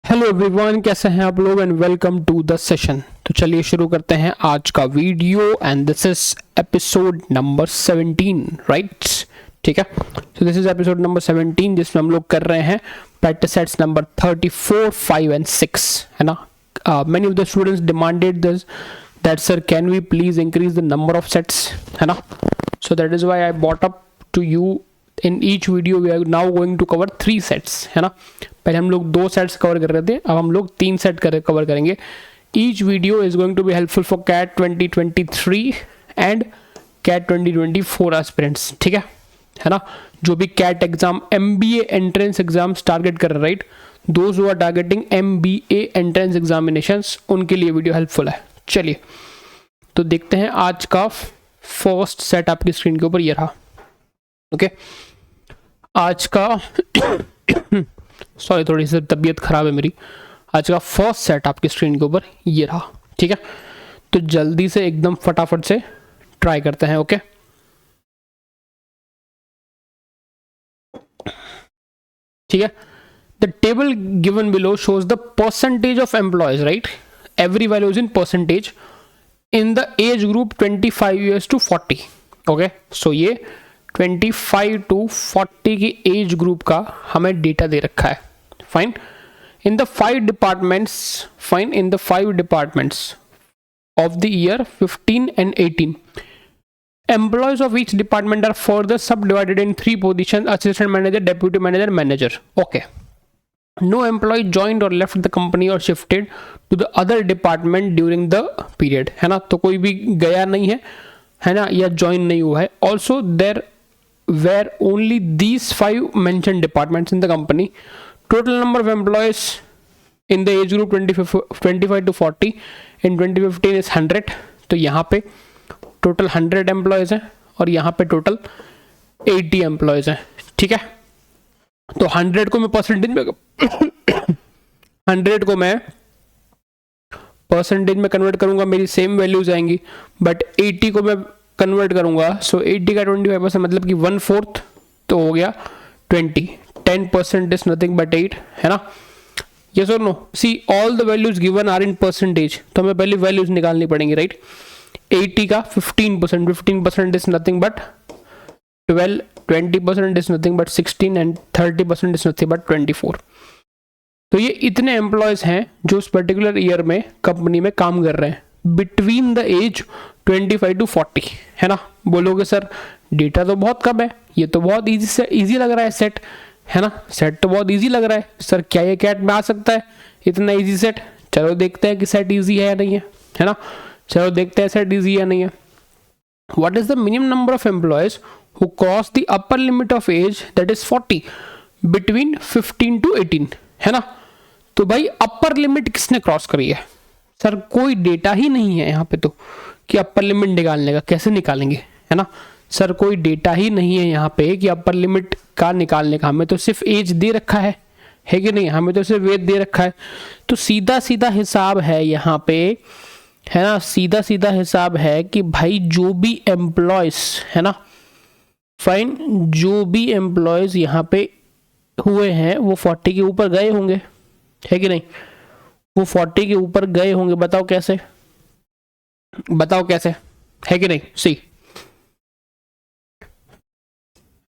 Hello everyone, कैसे हैं आप लोग and welcome to the session. तो चलिए शुरू करते हैं आज का video and this is episode number 17, right. ठीक है, तो दिस इज एपिसोड नंबर 17 जिसमें हम लोग कर रहे हैं प्रैक्टिस सेट्स नंबर 34, 5 एंड 6, है ना। Many of the students demanded this that sir can we please increase the number of sets, है ना। So that is why I bought up to you in each video we are now going to cover 3 sets, है ना। पहले हम लोग 2 sets cover कर रहे थे, अब हम लोग 3 सेट कवर करेंगे। Each video is going to be helpful for CAT 2023 and CAT 2024 aspirants, ठीक है ना। जो भी CAT exam MBA entrance exams target कर रहे हैं, right, those who are targeting MBA entrance examinations, उनके लिए वीडियो हेल्पफुल है। चलिए तो देखते हैं आज का फर्स्ट सेट आपकी स्क्रीन के ऊपर ये रहा। ओके, आज का सॉरी थोड़ी सी तबीयत खराब है मेरी। आज का फर्स्ट सेट आपकी स्क्रीन के ऊपर ये रहा, ठीक है। तो जल्दी से एकदम फटाफट से ट्राई करते हैं। ओके, ठीक है। The table given below shows the percentage of employees, right, every value is in percentage in the age group 25 years to 40। Okay, so ये 25 to 40 की एज ग्रुप का हमें डेटा दे रखा है। Fine, in the 5 departments, fine, in the 5 departments of the year 15 and 18, employees of each department are further subdivided in 3 positions: assistant manager, deputy manager, manager. Okay, no employee joined or left the company or shifted to the other department during the period, है ना। तो कोई भी गया नहीं है ना, या ज्वाइन नहीं हुआ है। Also there were only these 5 mentioned departments in the company. Total number of employees in the age group 25 to 40 in 2015 is 100। तो यहाँ पे टोटल 100 एम्प्लॉयज़ हैं और यहाँ पे टोटल 80 एम्प्लॉयज़ हैं, ठीक है। तो 100 को मैं परसेंटेज में 100 को मैं परसेंटेज में कन्वर्ट करूंगा, मेरी सेम वैल्यूज आएंगी। बट 80 को मैं कन्वर्ट करूंगा, सो 80 का 25% मतलब कि 1/4, तो हो गया 20। 10% इज नथिंग बट 8, है ना। यस और no? See all the values given are in percentage, तो हमें पहले वैल्यूज निकालनी पड़ेंगी, राइट। 80 का 15%, 15% is nothing but 12, 20% is nothing but 16 and 30% is nothing but 24। तो ये इतने एम्प्लॉयज हैं जो उस पर्टिकुलर ईयर में कंपनी में काम कर रहे हैं बिटवीन द एज 25 to 40, है ना। बोलोगे सर डेटा तो बहुत कम है, ये तो बहुत इजी लग रहा है सेट, है ना। सेट तो बहुत इजी लग रहा है सर, क्या ये कैट में आ सकता है इतना इजी सेट? चलो देखते हैं कि सेट इजी है या नहीं है ना। चलो देखते हैं सेट इजी है नहीं है। What is the minimum number of employees who cross the upper limit of age that is 40 between 15 to 18, है ना। तो भाई अपर लिमिट किसने क्रॉस करी है? सर कोई डेटा ही नहीं है यहाँ पे तो कि अपर लिमिट निकालने का, कैसे निकालेंगे, है ना। सर कोई डेटा ही नहीं है यहाँ पे कि अपर लिमिट का निकालने का। हमें तो सिर्फ एज दे रखा है कि नहीं? हमें तो सिर्फ एज दे रखा है। तो सीधा सीधा हिसाब है यहाँ पे, है ना। सीधा सीधा हिसाब है कि भाई जो भी एम्प्लॉयज, है ना, फाइन, जो भी एम्प्लॉयज यहाँ पे हुए हैं वो 40 के ऊपर गए होंगे, है कि नहीं? वो 40 के ऊपर गए होंगे। बताओ कैसे, बताओ कैसे, है कि नहीं? सी,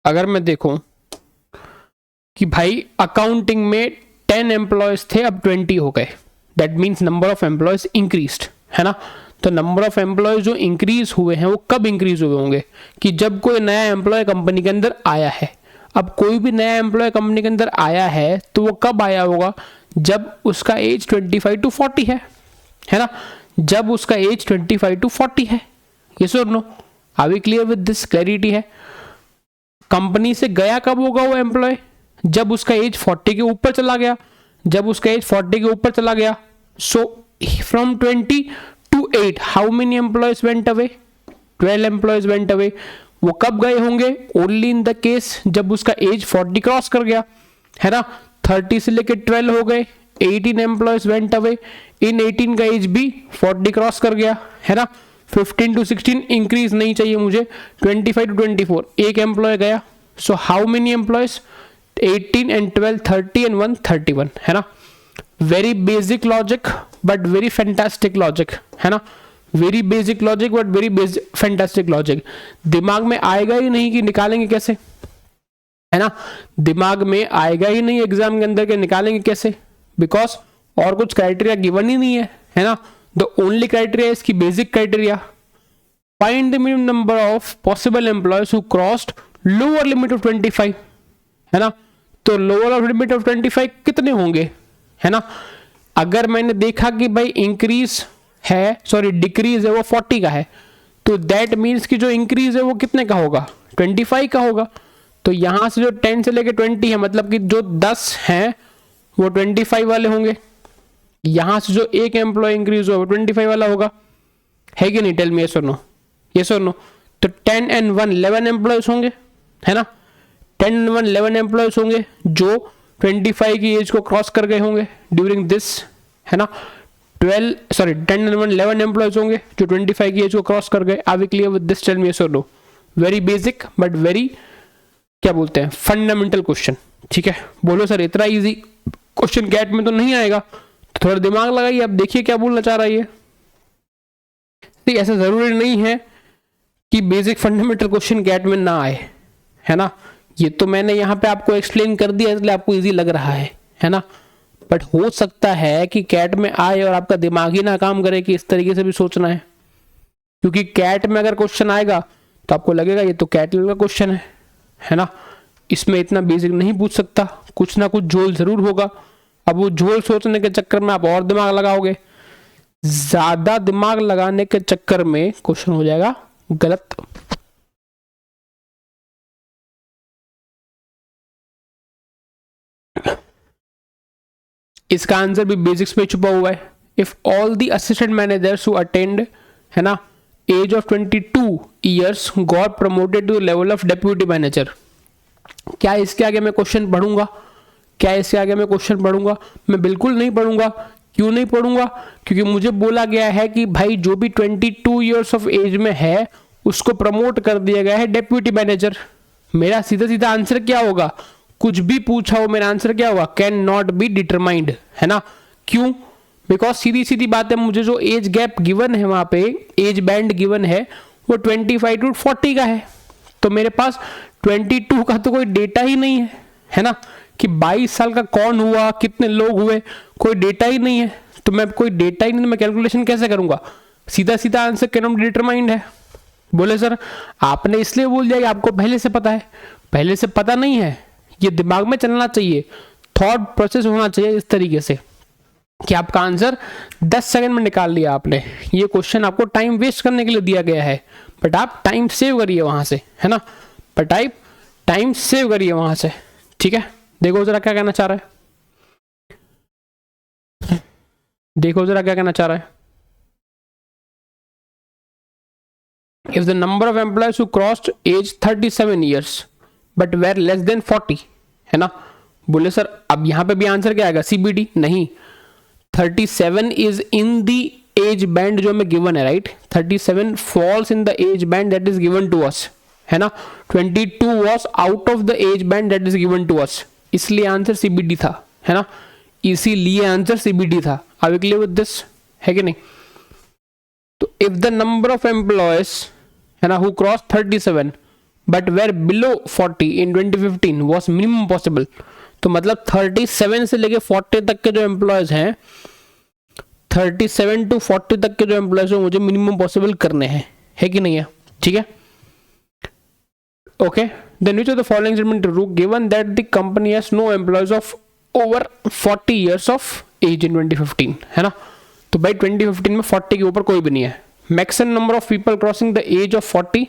अगर मैं देखूं कि भाई अकाउंटिंग में 10 एम्प्लॉयज थे, अब 20 हो गए, that means number of employees increased, है ना। तो नंबर ऑफ एम्प्लॉयज जो इंक्रीज हुए हैं वो कब इंक्रीज हुए होंगे? कि जब कोई नया एम्प्लॉय कंपनी के अंदर आया है। अब कोई भी नया एम्प्लॉय कंपनी के अंदर आया है तो वो कब आया होगा? जब उसका एज 25 to 40 है ना। जब उसका एज 25 to 40 है। यस और no? Are we clear with this? Clarity है? कंपनी से गया कब होगा वो एम्प्लॉय? जब उसका एज 40 के ऊपर चला गया। जब उसका एज 40 के ऊपर चला गया, so from 20 to 8 how many employees went away? 12 employees went away. वो कब गए होंगे? ओनली इन द केस जब उसका एज 40 क्रॉस कर गया, है ना। 30 से लेके 12 हो गए, 18 एम्प्लॉयज वेंट अवे। इन 18 का एज भी 40 क्रॉस कर गया, है ना। 15 to 16 इंक्रीज नहीं चाहिए मुझे, 25 to 24 एक एम्प्लॉय गया। So how many employees? 18 and 12 30 and 1 31, है ना। Very basic logic but very fantastic logic, है ना, very basic logic but very basic fantastic logic. दिमाग में आएगा ही नहीं कि निकालेंगे कैसे, है ना, दिमाग में आएगा ही नहीं एग्जाम के अंदर के निकालेंगे कैसे, बिकॉज और कुछ क्राइटेरिया गिवन ही नहीं है ना। द ओनली क्राइटेरिया इसकी basic criteria, find the minimum number of possible employees who crossed lower limit of 25, है ना। तो लोअर लिमिट ऑफ 25 कितने होंगे, है ना। अगर मैंने देखा कि भाई इंक्रीज है, सॉरी डिक्रीज है वो 40 का है, तो दैट मीन्स कि जो इंक्रीज है वो कितने का होगा, 25 का होगा। तो यहां से जो 10 से लेके 20 है, मतलब कि जो 10 हैं वो 25 वाले होंगे, यहां से जो एक एम्प्लॉय इंक्रीज हुआ वो 25 वाला होगा, है कि नहीं, टेल मी यस और नो, यस और नो। तो 10 and 1 11 एम्प्लॉयज होंगे, है ना, 10 and 1 11 एम्प्लॉयज होंगे जो 25 की एज को क्रॉस कर गए होंगे ड्यूरिंग दिस, है ना। 10 and 1 11 एम्प्लॉयज होंगे जो 25 की एज को क्रॉस कर गए। Are we clear with this, tell me yes और no. Very basic but very क्या बोलते हैं, फंडामेंटल क्वेश्चन, ठीक है। बोलो सर इतना इजी क्वेश्चन कैट में तो नहीं आएगा, तो थोड़ा दिमाग लगाइए, अब देखिए क्या बोलना चाह रहा है ये। ऐसा जरूरी नहीं है कि बेसिक फंडामेंटल क्वेश्चन कैट में ना आए, है ना। ये तो मैंने यहाँ पे आपको एक्सप्लेन कर दिया इसलिए आपको इजी लग रहा है ना। बट हो सकता है कि कैट में आए और आपका दिमाग ही ना काम करे कि इस तरीके से भी सोचना है, क्योंकि कैट में अगर क्वेश्चन आएगा तो आपको लगेगा ये तो कैट लेवल का क्वेश्चन है ना, इसमें इतना बेसिक नहीं पूछ सकता, कुछ ना कुछ झोल जरूर होगा। अब वो झोल सोचने के चक्कर में आप और दिमाग लगाओगे, ज्यादा दिमाग लगाने के चक्कर में क्वेश्चन हो जाएगा गलत। इसका आंसर भी बेसिक्स में छुपा हुआ है। If all the assistant managers who attend, है ना, age of 22 years got promoted to level of deputy manager. क्या इसके आगे मैं क्वेश्चन पढ़ूंगा, क्या इसके आगे मैं क्वेश्चन पढ़ूंगा? मैं बिल्कुल नहीं पढ़ूंगा। क्यों नहीं पढ़ूंगा? क्योंकि मुझे बोला गया है कि भाई जो भी 22 ईयर्स ऑफ एज में है उसको प्रमोट कर दिया गया है डेप्यूटी मैनेजर। मेरा सीधा सीधा आंसर क्या होगा, कुछ भी पूछा हो मेरा आंसर क्या होगा, कैन नॉट बी डिटरमाइंड, है ना। क्यों? बिकॉज सीधी सीधी बात है, मुझे जो एज गैप गिवन है वहां पे, एज बैंड गिवन है वो 25 to 40 का है, तो मेरे पास 22 का तो कोई डेटा ही नहीं है ना, कि 22 साल का कौन हुआ, कितने लोग हुए, कोई डेटा ही नहीं है। तो मैं कोई डेटा ही नहीं, मैं कैलकुलेशन कैसे करूंगा? सीधा सीधा answer can not be determined है। बोले सर आपने इसलिए बोल दिया कि आपको पहले से पता है, पहले से पता नहीं है, ये दिमाग में चलना चाहिए, थॉट प्रोसेस होना चाहिए इस तरीके से कि आपका आंसर 10 सेकंड में निकाल लिया आपने। ये क्वेश्चन आपको टाइम वेस्ट करने के लिए दिया गया है, बट आप टाइम सेव करिए वहां से, है ना, बट आप टाइम सेव करिए वहां से, ठीक है। देखो जरा क्या कहना चाह रहा है, देखो जरा क्या कहना चाह रहा है। If the number of employees who crossed age 37 years but were less than 40, है ना, बोले सर अब यहां पे भी आंसर क्या आएगा, CBD? नहीं, 37 is in the age band जो हमें गिवन है, right. 37 falls in the age band that is given to us, है ना। 22 was out of the age band that is given to us, इसलिए आंसर CBD था, है ना, इसीलिए आंसर CBD था। Are we clear with this? है कि नहीं? तो if the number of employees, है ना, who crossed 37 but were below 40 in 2015 was minimum possible, तो मतलब 37 से लेके 40 तक के जो एम्प्लॉयज हैं, 37 to 40 तक के जो एम्प्लॉयज हैं मुझे मिनिमम पॉसिबल करने हैं, है कि नहीं है? ठीक है, okay. Then which of the following statement true given that the company has no employees of over 40 years of age in 2015, है ना। तो भाई 2015 में 40 के ऊपर कोई भी नहीं है। Maximum number of people crossing the age of 40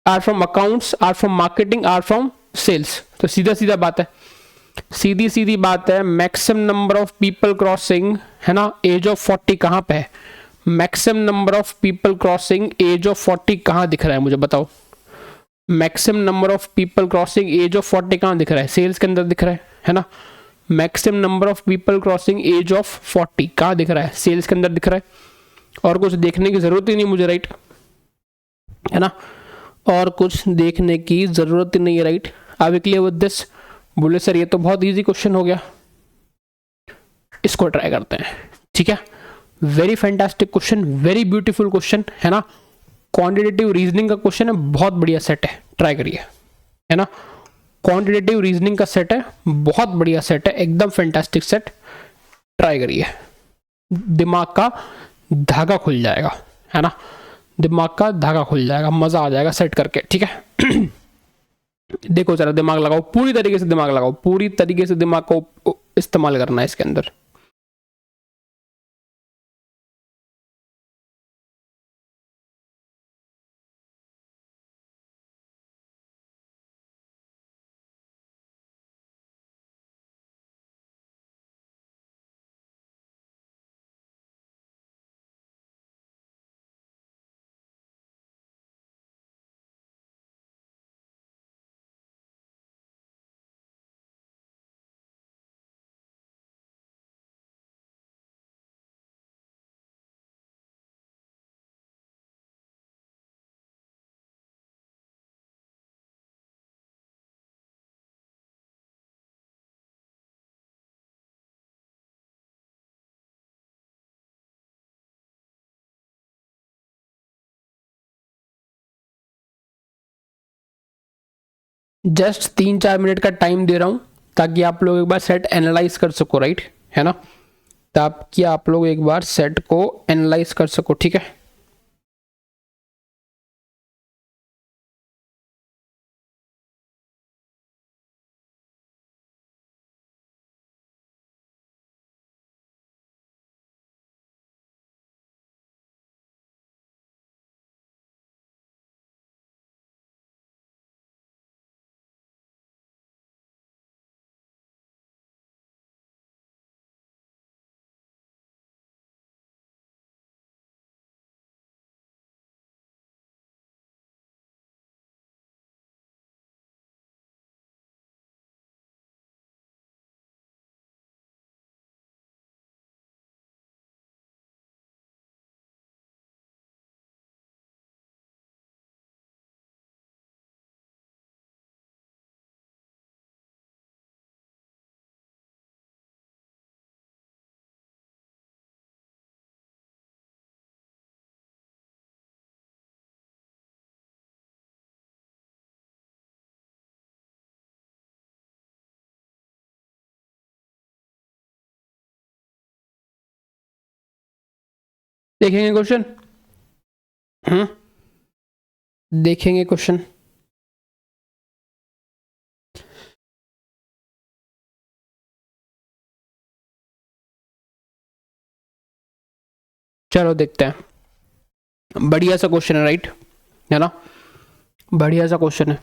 are from accounts, are from marketing, are from sales. तो सीधा सीधा बात है, सीधी सीधी बात है, maximum number of people crossing, है ना, एज ऑफ 40 कहां पे है? Maximum number of people crossing age of 40 कहां दिख रहा है मुझे बताओ? Maximum number of people crossing age of 40 कहां दिख रहा है? सेल्स के अंदर दिख रहा है ना। Maximum number of people crossing age of 40 कहां दिख रहा है? सेल्स के अंदर दिख रहा है। और कुछ देखने की जरूरत ही नहीं मुझे, राइट, है ना, और कुछ देखने की जरूरत ही नहीं है, right. Are we clear with this? बोले सर ये तो बहुत इजी क्वेश्चन हो गया। इसको ट्राई करते हैं, ठीक है। Very fantastic question, very beautiful question है ना, क्वांटिटेटिव रीजनिंग का क्वेश्चन है, बहुत बढ़िया सेट है, ट्राई करिए, है ना। क्वांटिटेटिव रीजनिंग का सेट है, बहुत बढ़िया सेट है, एकदम फैंटास्टिक सेट, ट्राई करिए, दिमाग का धागा खुल जाएगा, है ना, दिमाग का धागा खुल जाएगा, मजा आ जाएगा सेट करके, ठीक है। देखो जरा दिमाग लगाओ, पूरी तरीके से दिमाग लगाओ, पूरी तरीके से दिमाग को इस्तेमाल करना है इसके अंदर। जस्ट 3-4 मिनट का टाइम दे रहा हूं ताकि आप लोग एक बार सेट एनालाइज कर सको, राइट, है ना, ताकि आप लोग एक बार सेट को एनालाइज कर सको, ठीक है। देखेंगे क्वेश्चन, देखेंगे क्वेश्चन, चलो देखते हैं। बढ़िया सा क्वेश्चन है, राइट, है ना, बढ़िया सा क्वेश्चन है।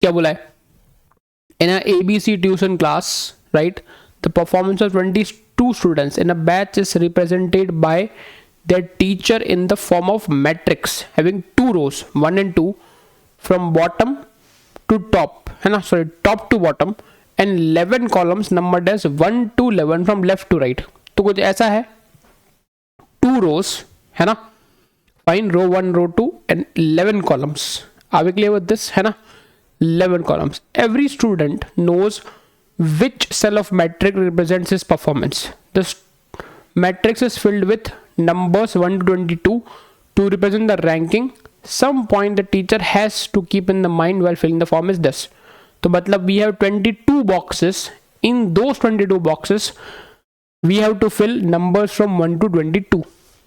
क्या बोला है, इन अ ABC tuition class, right, the performance of 22 students in a batch is represented by their teacher in the form of matrix having 2 rows 1 and 2 from bottom to top, है ना, sorry, top to bottom, and 11 columns numbered as 1 to 11 from left to right। तो कुछ ऐसा है, 2 rows, है ना, fine, row 1 row 2 and 11 columns, are we clear with this, है ना, 11 columns, every student knows which cell of matrix represents his performance, the matrix is filled with numbers 1 to 22 to represent the ranking, some point the teacher has to keep in the mind while filling the form is this। तो मतलब we have 22 boxes, in those 22 boxes we have to fill numbers from 1 to 22,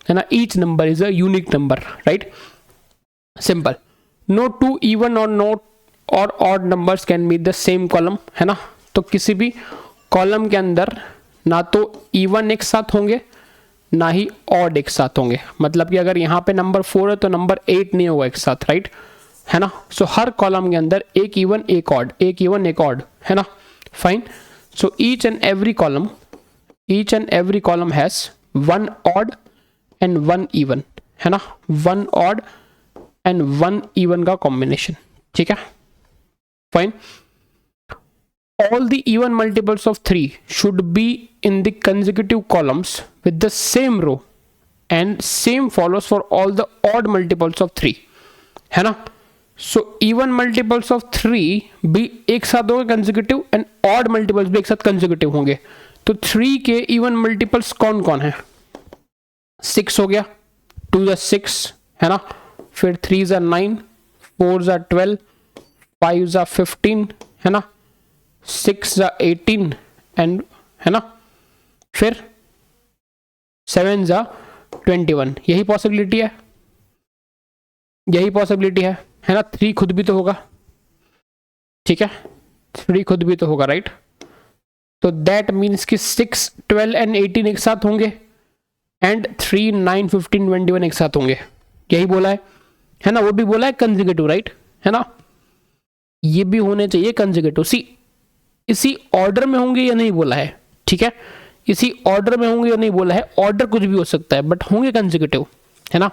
है ना, each number is a unique number, right, simple, no two even or no और odd numbers can be the same column, है ना, तो किसी भी column के अंदर ना तो इवन एक साथ होंगे ना ही ऑड एक साथ होंगे, मतलब कि अगर यहाँ पे नंबर 4 है तो नंबर 8 नहीं होगा एक साथ, राइट, है ना, सो हर कॉलम के अंदर एक इवन एक ऑड, एक इवन एक ऑड, है ना, fine, so each and every column has 1 odd and 1 even, है ना, 1 ऑड एंड 1 इवन का कॉम्बिनेशन, ठीक है, fine, all the even multiples of 3 should be in the consecutive columns with the same row and same follows for all the odd multiples of 3, है ना, so even multiples of 3 भी एक साथ होंगे consecutive and odd multiples भी एक साथ consecutive होंगे। तो 3 के इवन मल्टीपल्स कौन कौन है? 6 हो गया, 2 जा 6 है ना, फिर 3 जा 9, 4 जा 12, 5 जा 15 है ना, 6 जा 18 एंड है ना, फिर 7 जा 21। यही पॉसिबिलिटी है, यही पॉसिबिलिटी है ना। 3 खुद भी तो होगा, ठीक है, 3 खुद भी तो होगा, राइट। तो दैट मीन्स कि 6, 12 एंड 18 एक साथ होंगे एंड 3, 9, 15, 21 एक साथ होंगे, यही बोला है ना। वो भी बोला है कंसेक्यूटिव, राइट, है ना। ये भी होने चाहिए कंसेक्यूटिव। सी इसी ऑर्डर में होंगे या नहीं बोला है, ठीक है, इसी ऑर्डर में होंगे या नहीं बोला है। ऑर्डर कुछ भी हो सकता है बट होंगे कंसेक्यूटिव, है ना,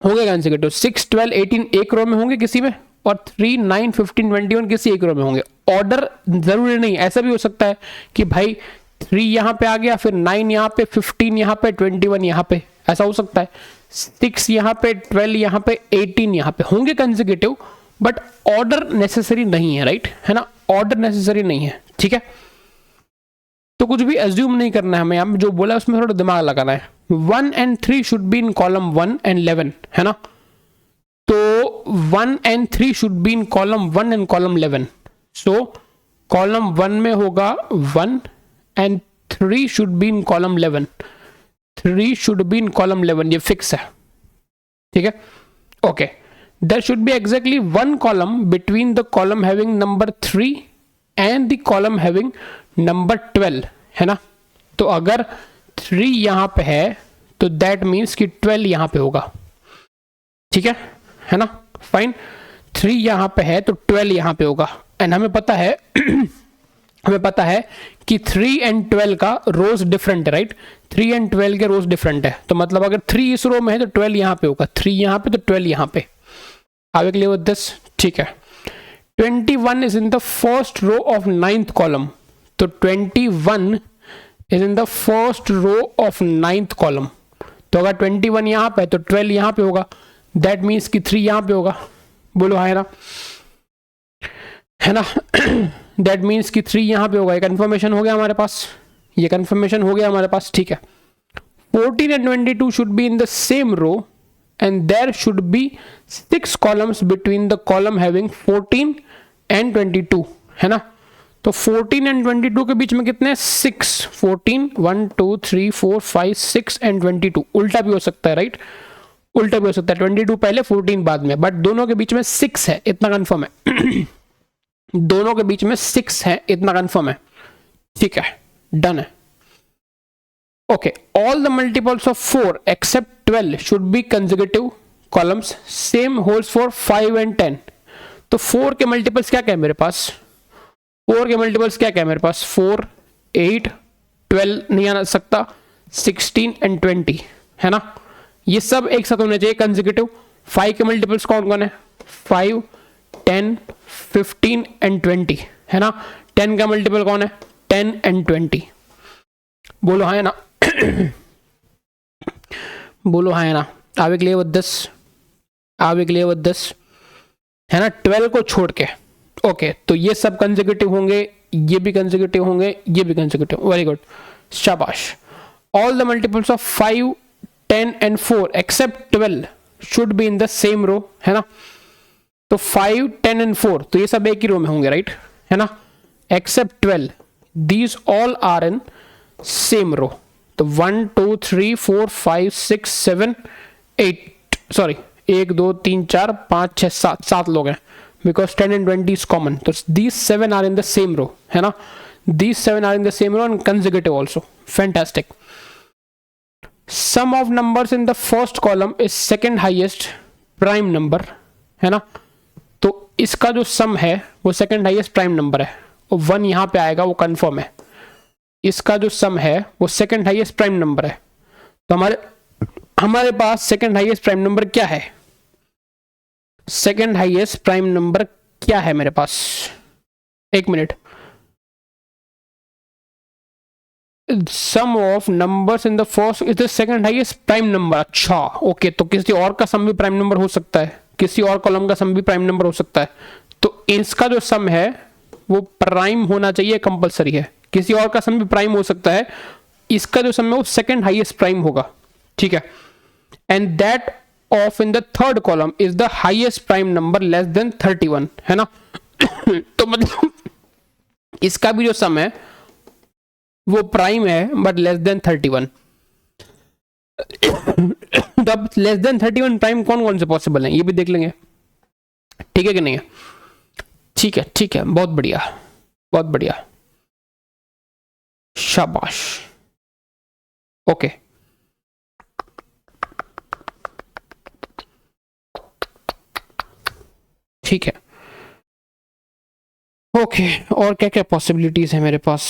होंगे कंसेक्यूटिव। 6, 12, 18 एक रो में होंगे किसी में, और 3, 9, 15, 21 किसी एक रो में होंगे। ऑर्डर जरूरी नहीं, ऐसा भी हो सकता है कि भाई 3 यहाँ पे आ गया, फिर 9 यहाँ पे, 15 यहाँ पे, 21 यहाँ पे, ऐसा हो सकता है। 6 यहाँ पे, 12 यहाँ पे, 18 यहाँ पे, होंगे कंसेक्यूटिव बट ऑर्डर नेसेसरी नहीं है, राइट, है ना, ऑर्डर नेसेसरी नहीं है, ठीक है। तो कुछ भी एज्यूम नहीं करना है हमें, यहाँ जो बोला है उसमें थोड़ा दिमाग लगाना है। 1 and 3 should be in column 1 and 11, है ना। तो 1 and 3 should be in column 1 and column 11। So column 1 में होगा 1 and 3 should be in column 11। 3 should be in column 11, ये फिक्स है, ठीक है, okay. There should be exactly 1 column between the column having number 3 and the column having number 12, है ना। तो अगर 3 यहां पे है तो दैट मीन्स कि 12 यहां पे होगा, ठीक है ना, फाइन। 3 यहां पे है तो 12 यहां पे होगा एंड हमें पता है हमें पता है कि 3 एंड 12 का रोज डिफरेंट है, राइट। 3 एंड 12 के रोज डिफरेंट है, तो मतलब अगर 3 इस रो में है तो 12 यहां पे होगा, 3 यहां पे तो 12 यहां पे। आगे क्लियर विद दिस, ठीक है। 21 is in the first row of 9th column, तो 21 is in the first row of 9th column. तो अगर 21 यहां पे तो 12 यहां पे होगा, दैट मीन्स कि 3 यहां पे होगा, बोलो हाँ, है ना दैट मीन्स कि 3 यहां पे होगा। ये कंफर्मेशन हो गया हमारे पास, ये कंफर्मेशन हो गया हमारे पास, ठीक है। 14 and 22 should be in the same row and there should be 6 columns between the column having 14 and 22, है ना। तो 14 and 22 के बीच में कितने हैं? 6, 14, 1, 2, 3, 4, 5, 6 and 22। उल्टा भी हो सकता है, राइट, उल्टा भी हो सकता है, 22 पहले 14 बाद में, बट दोनों के बीच में 6 है, इतना कंफर्म है दोनों के बीच में 6 है, इतना कंफर्म है, ठीक है, डन है, okay. All the multiples of 4 except 12 should be consecutive columns, same holds for 5 and 10। तो 4 के मल्टीपल्स क्या क्या है मेरे पास? 4 के मल्टीपल्स क्या क्या है मेरे पास? 4, 8, 12 नहीं आ सकता, 16 and 20, है ना। ये सब एक साथ होने चाहिए कंसेक्यूटिव। 5 के मल्टीपल्स कौन कौन है? 5, 10, 15 and 20, है ना। 10 का मल्टीपल कौन है? 10 and 20, बोलो हाँ है ना बोलो हाँ है ना। Are we clear with this? Are we clear with this, है ना। 12 को छोड़ के, ओके, तो ये सब कंसेक्यूटिव होंगे, ये भी कंसेक्यूटिव होंगे, ये भी कंसेक्यूटिव, वेरी गुड, शाबाश। All the multiples of 5, 10 and 4 except 12 should be in the same row, है ना। तो 5, 10 and 4 तो ये सब एक ही रो में होंगे, राइट, है ना। Except 12 these all are in same row. तो 1, 2, 3, 4, 5, 6, 7, 8, सॉरी 1, 2, 3, 4, 5, 6, 7 लोग हैं, बिकॉज 10 and 20 is common। तो these 7 are in the same row, है ना। These 7 are in the same row and consecutive also, fantastic। Sum of numbers in the first column is second highest prime number, है ना। तो इसका जो सम है वो सेकंड हाईएस्ट प्राइम नंबर है, और 1 यहाँ पे आएगा, वो कंफर्म है। इसका जो सम है वो सेकंड हाईएस्ट प्राइम नंबर है। तो हमारे पास सेकंड हाईएस्ट प्राइम नंबर क्या है? सेकंड हाईएस्ट प्राइम नंबर क्या है मेरे पास? एक minute, sum of numbers in the first is the second highest prime number. अच्छा, ओके, तो किसी और का सम भी प्राइम नंबर हो सकता है, किसी और कॉलम का सम भी प्राइम नंबर हो सकता है, तो इसका जो सम है वो प्राइम होना चाहिए, कंपलसरी है। किसी और का सम भी प्राइम हो सकता है, इसका जो सम है वो सेकंड हाईएस्ट प्राइम होगा, ठीक है। And that of in the third column is the highest prime number less than 31, है ना। तो मतलब इसका भी जो सम है वो प्राइम है बट लेस देन 31। तब लेस देन 31 प्राइम कौन कौन से पॉसिबल हैं ये भी देख लेंगे, ठीक है कि नहीं है। ठीक है, ठीक है, बहुत बढ़िया, बहुत बढ़िया, शाबाश। ओके, ठीक है, ओके। और क्या क्या पॉसिबिलिटीज है मेरे पास?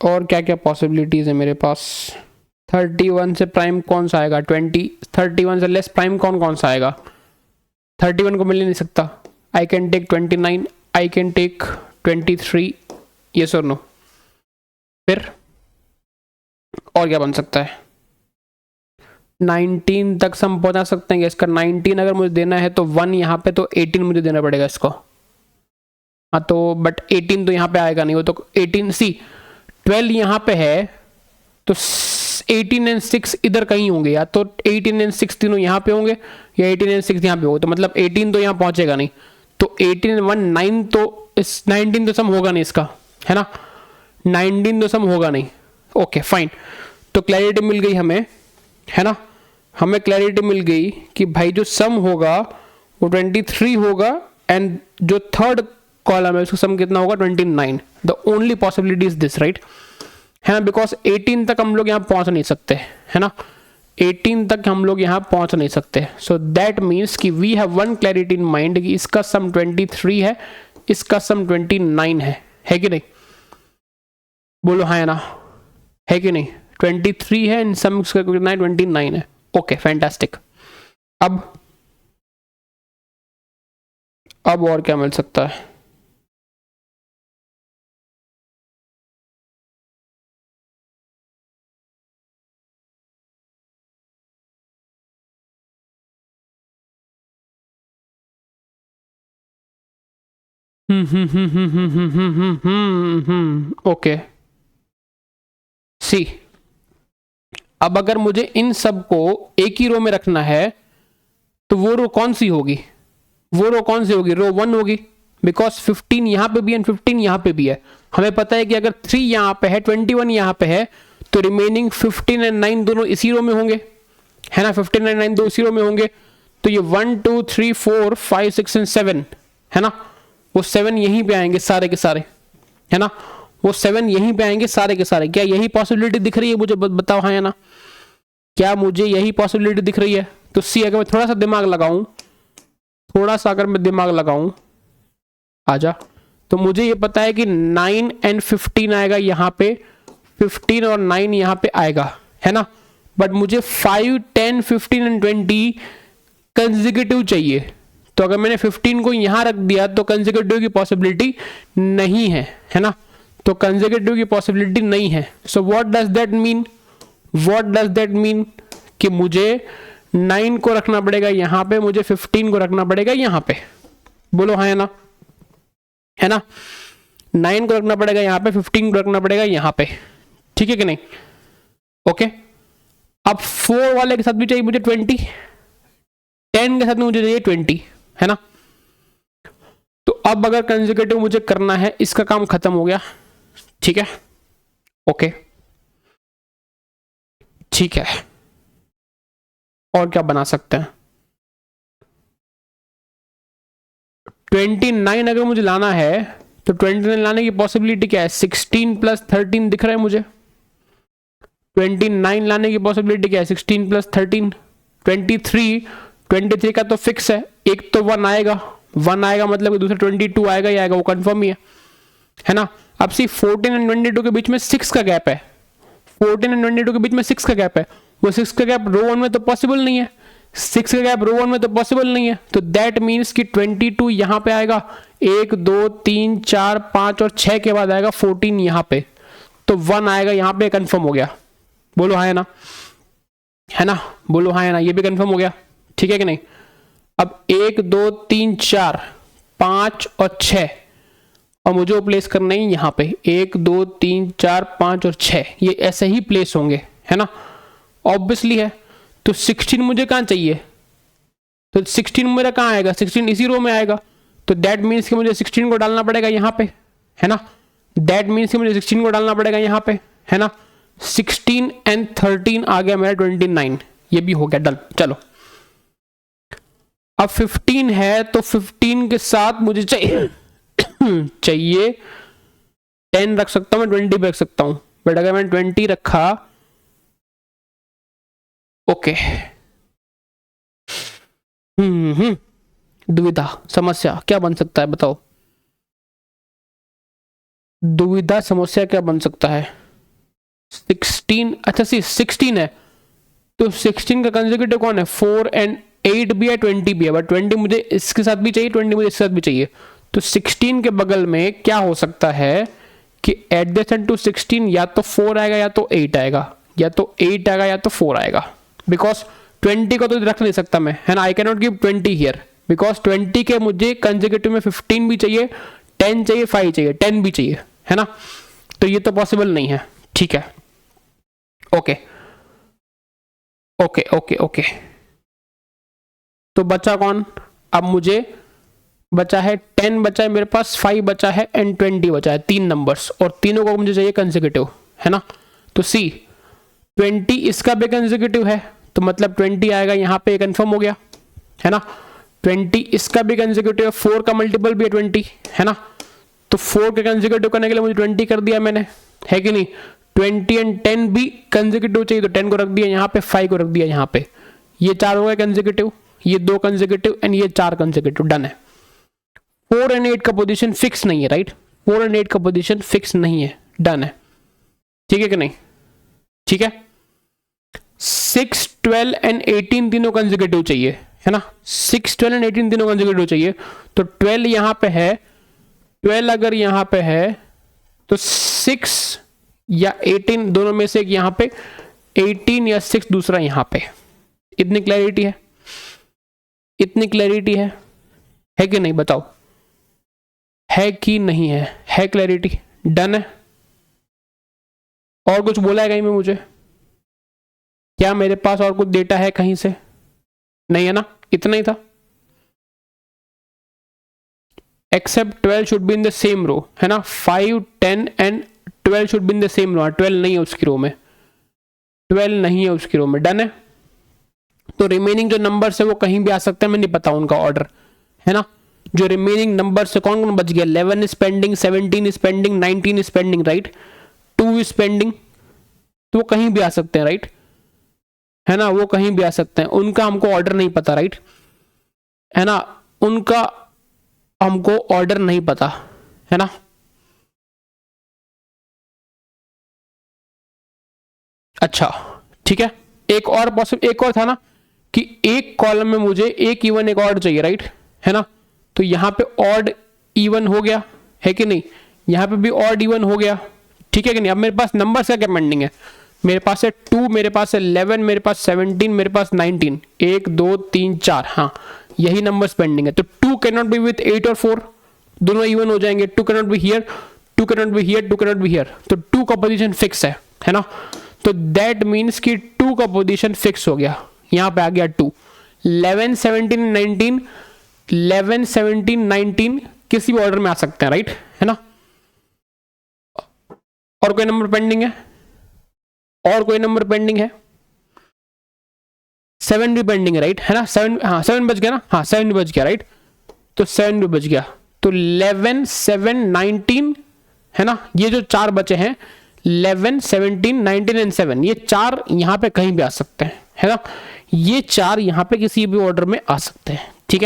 और क्या क्या पॉसिबिलिटीज है मेरे पास? 31 से प्राइम कौन सा आएगा? 20। 31 से लेस प्राइम कौन कौन सा आएगा? 31 को मिल ही नहीं सकता। I can take 29, I can take 23, yes और नो। फिर और क्या बन सकता है? 19 तक हम पहुंचा सकते हैं। इसका 19 अगर मुझे देना है तो 1 यहाँ पे, तो 18 मुझे देना पड़ेगा इसको। हाँ तो बट 18 तो यहाँ पे आएगा नहीं, वो तो 18 सी 12 यहाँ पे है, तो 18 एंड 6 इधर कहीं होंगे, या तो 18 एंड 6 तीनों यहाँ पे होंगे या 18 एंड 6 यहाँ पे होंगे, तो मतलब 18 तो यहाँ पहुंचेगा नहीं, तो 18 एंड 1 9, तो इस 19 तो सम होगा नहीं इसका, है ना। 19 तो सम होगा नहीं। ओके फाइन, तो क्लैरिटी मिल गई हमें, है ना। हमें क्लैरिटी मिल गई कि भाई जो सम होगा वो 23 होगा, एंड जो थर्ड कॉलम है उसका सम कितना होगा? 29। The only possibility is this, right, है ना, बिकॉज 18 तक हम लोग यहाँ पहुंच नहीं सकते, है ना। 18 तक हम लोग यहाँ पहुंच नहीं सकते। सो दैट मीन्स कि we have one clarity in mind कि इसका सम 23 है, इसका सम 29 है कि नहीं? बोलो हाँ या ना, है कि नहीं? 23 है, इन सम इसका 29 है। Okay fantastic. अब और क्या मिल सकता है? ओके सी, अब अगर मुझे इन सब को एक ही रो में रखना है तो वो रो कौन सी होगी? वो रो कौन सी होगी? रो 1 होगी, बिकॉज 15 यहां पे भी है, 15 यहां पे भी है। हमें पता है कि अगर 3 यहां पे है, 21 यहां पे है, तो रिमेनिंग 15 एंड 9 दोनों इसी रो में होंगे, है ना। 15 एंड 9 दो इसी रो में होंगे, तो ये 1 2 3 4 5 6 एंड 7, है ना, वो 7 यहीं पे आएंगे सारे के सारे, है ना, वो 7 यहीं पे आएंगे सारे के सारे। क्या यही पॉसिबिलिटी दिख रही है मुझे? बताओ हाँ या ना, क्या मुझे यही पॉसिबिलिटी दिख रही है? तो सी, अगर मैं थोड़ा सा दिमाग लगाऊं, थोड़ा सा अगर मैं दिमाग लगाऊं, आजा, तो मुझे ये पता है कि 9 एंड 15 आएगा यहाँ पे, 15 और 9 यहाँ पे आएगा, है ना। बट मुझे 5 10 15 एंड 20 कंसेक्यूटिव चाहिए, तो अगर मैंने 15 को यहाँ रख दिया तो कंसेक्यूटिव की पॉसिबिलिटी नहीं है ना, तो कंसेक्यूटिव की पॉसिबिलिटी नहीं है। So what does that mean? What does that mean कि मुझे 9 को रखना पड़ेगा यहाँ पे, मुझे 15 को रखना पड़ेगा यहाँ पे। बोलो हाँ या ना, है ना। 9 को रखना पड़ेगा यहाँ पे, 15 को रखना पड़ेगा यहाँ पे, ठीक है कि नहीं? ओके, अब 4 वाले के साथ भी चाहिए मुझे 20, 10 के साथ मुझे चाहिए 20, है ना। तो अब अगर कंसेक्यूटिव मुझे करना है, इसका काम खत्म हो गया, ठीक है। ओके ठीक है, और क्या बना सकते हैं? 29 अगर मुझे लाना है तो 29 लाने की पॉसिबिलिटी क्या है? 16 प्लस 13 दिख रहा है मुझे। 29 लाने की पॉसिबिलिटी क्या है? 16 प्लस 13 23 का तो फिक्स है, एक तो 1 आएगा, 1 आएगा मतलब कि दूसरा 22 आएगा ही आएगा, वो कंफर्म ही है ना। अब सी 14 एंड 22 के बीच में 6 का गैप है, 14 एंड 22 के बीच में 6 का गैप है, वो 6 का गैप रो 1 में तो पॉसिबल नहीं है, 6 का गैप रो 1 में तो पॉसिबल नहीं है, तो दैट मीन्स कि 22 यहां पे आएगा, 1 2 3 4 5 और 6 के बाद आएगा 14 यहां पे, तो 1 आएगा यहां पे, कंफर्म हो गया, बोलो हाँ या ना, है ना, बोलो हाँ या ना, ये भी कंफर्म हो गया, ठीक है कि नहीं। अब 1 2 3 4 5 और 6, और मुझे वो प्लेस करना है यहाँ पे 1 2 3 4 5 और 6, ये ऐसे ही प्लेस होंगे, है ना, ऑब्वियसली है। तो 16 मुझे कहाँ चाहिए, तो 16 मेरा कहाँ आएगा, 16 इसी रो में आएगा, तो दैट मीन्स कि मुझे 16 को डालना पड़ेगा यहाँ पे, है ना, दैट मीन्स कि मुझे 16 को डालना पड़ेगा यहाँ पे, है ना। 16 एंड 13 आ गया मेरा 29, ये भी हो गया डन। चलो अब 15 है, तो 15 के साथ मुझे चाहिए चाहिए 10 रख सकता हूं मैं, 20 भी रख सकता हूं, बट अगर मैंने 20 रखा, ओके, दुविधा समस्या क्या बन सकता है बताओ, दुविधा समस्या क्या बन सकता है। 16, अच्छा सी 16 है, तो 16 का कंसेक्यूटिव कौन है, 4 एंड 8 भी है, 20 भी है, बट 20 मुझे इसके साथ भी चाहिए, 20 मुझे इसके साथ भी चाहिए। तो 16 के बगल में क्या हो सकता है कि एडजेसेंट टू 16 या तो 4 आएगा या तो 8 आएगा, या तो 8 आएगा या तो 4 आएगा, बिकॉज 20 को तो रख नहीं सकता मैं, है ना, I can not give 20 here, because 20 के मुझे कंसेक्यूटिव में 15 भी चाहिए, 10 चाहिए, 5 चाहिए, 10 भी चाहिए, है ना, तो ये तो पॉसिबल नहीं है, ठीक है, ओके ओके ओके ओके। तो बचा कौन, अब मुझे बचा है 10 बचा है मेरे पास, 5 बचा है एंड 20 बचा है, 3 नंबर्स, और तीनों को मुझे चाहिए कंसेक्यूटिव, है ना। तो सी 20 इसका भी कंसेक्यूटिव है, तो मतलब 20 आएगा यहाँ पे, कंफर्म हो गया, है ना। 20 इसका भी कंसेक्यूटिव है, 4 का मल्टीपल भी है 20, है ना, तो 4 के कंसेक्यूटिव करने के लिए मुझे 20 कर दिया मैंने, है कि नहीं। 20 एंड 10 भी कंसेक्यूटिव चाहिए, तो 10 को रख दिया यहाँ पे, 5 को रख दिया यहाँ पे, ये 4 हो गए कंसेक्यूटिव, ये 2 कंसेक्यूटिव एंड ये 4 कंसेक्यूटिव, डन है। 4 एंड 8 का पोजीशन फिक्स नहीं है, राइट, 4 एंड 8 का पोजीशन फिक्स नहीं है, डन है, ठीक है कि नहीं, ठीक है। 6 12 एंड 18 तीनों कंसेक्यूटिव चाहिए, है ना, 6 12 एंड 18 तीनों कंसेक्यूटिव चाहिए, तो 12 यहां पे है, 12 अगर यहां पे है तो 6 या 18 दोनों में से एक यहां पे, 18 या 6 दूसरा यहां पे, इतनी क्लैरिटी है, इतनी क्लैरिटी है कि नहीं बताओ, है कि नहीं है क्लैरिटी, डन है। और कुछ बोला है कहीं में मुझे, क्या मेरे पास और कुछ डेटा है कहीं से, नहीं है ना, इतना ही था। Except 12 should be in the same row, है ना, 5 10 and 12 should be in the same row, 12 नहीं है उसकी रो में, 12 नहीं है उसकी रो में, डन है। तो रिमेनिंग जो नंबर्स है वो कहीं भी आ सकते हैं, मैं नहीं पता उनका ऑर्डर, है ना। जो रिमेनिंग नंबर से कौन कौन बच गया, 11 is pending, 17 is pending, 19 is pending, right, 2 is pending, तो वो कहीं भी आ सकते हैं, राइट, है ना, वो कहीं भी आ सकते हैं, उनका हमको ऑर्डर नहीं पता, राइट, है ना, उनका हमको ऑर्डर नहीं पता, है ना। अच्छा ठीक है, एक और पॉसिबल, एक और था ना कि एक कॉलम में मुझे एक इवन एक ऑड चाहिए, राइट, है ना, तो यहां पे ऑड इवन हो गया, है कि नहीं, यहां पे भी ऑड इवन हो गया, ठीक है कि नहीं। अब मेरे पास नंबर का क्या पेंडिंग है, मेरे पास है 2, मेरे पास है 11, मेरे पास 17, मेरे पास 19, 1 2 3 4, हाँ यही नंबर्स पेंडिंग है। तो 2 कैन नॉट बी विथ 8 और 4, दोनों इवन हो जाएंगे, 2 can not be here, 2 can not be here, 2 can not be here, तो 2 का पोजीशन फिक्स है ना। तो दैट मीन्स कि 2 का पोजीशन फिक्स हो गया, यहां पे आ गया 2, 11 17 19, 11 17 19 किसी भी ऑर्डर में आ सकते हैं, राइट, है ना। और कोई नंबर पेंडिंग है, और कोई नंबर पेंडिंग है, 7 भी पेंडिंग है, राइट, है ना, 7, हाँ 7 बच गया ना, हाँ 7 भी बच गया, राइट, तो 7 भी बच गया, तो 11 7 19, है ना, ये जो 4 बचे हैं 11 17 19 एंड 7, ये 4 यहां पे कहीं भी आ सकते हैं, है ना, ये 4 यहां पे किसी भी ऑर्डर में आ सकते हैं, ठीक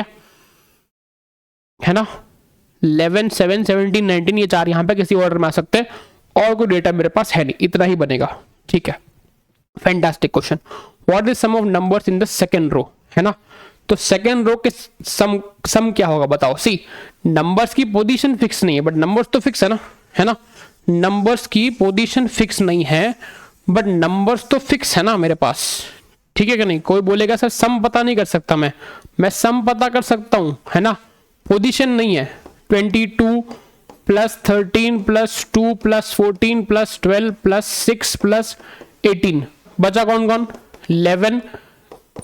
है ना, 11 7 17 19 ये 4 यहां पे किसी ऑर्डर में आ सकते हैं, और कोई डेटा मेरे पास है नहीं, इतना ही बनेगा, ठीक है। Fantastic question, what is sum of numbers in the second row, है ना, तो सेकंड रो के सम क्या होगा बताओ। सी नंबर्स की पोजीशन फिक्स नहीं है, बट नंबर्स तो फिक्स है ना, नंबर्स की पोजीशन फिक्स नहीं है, बट नंबर्स तो फिक्स है ना मेरे पास, ठीक है कि नहीं। कोई बोलेगा सर सम पता नहीं कर सकता मैं सम पता कर सकता हूं, है ना, पोजीशन नहीं है। 22 plus 13 plus 2 plus 14 plus 12 plus 6 plus 18, बचा कौन कौन, 11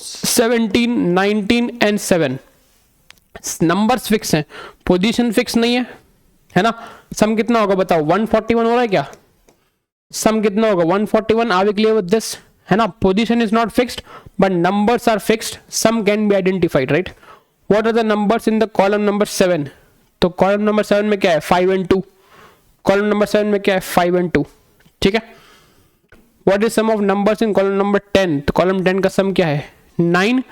17 19 एंड 7। नंबर्स फिक्स हैं, पोजीशन फिक्स नहीं है ना। सम कितना होगा बताओ, 141 हो रहा है क्या, सम कितना होगा 141। Are we clear with this, है ना। Position is not fixed but numbers are fixed, sum can be identified, right. What are the numbers in the column number 7, तो कॉलम नंबर 7 में क्या है 5 and 2, कॉलम नंबर 7 में क्या है 5 and 2, ठीक है। What is sum of numbers in column number 10, तो कॉलम 10 का सम क्या है 9,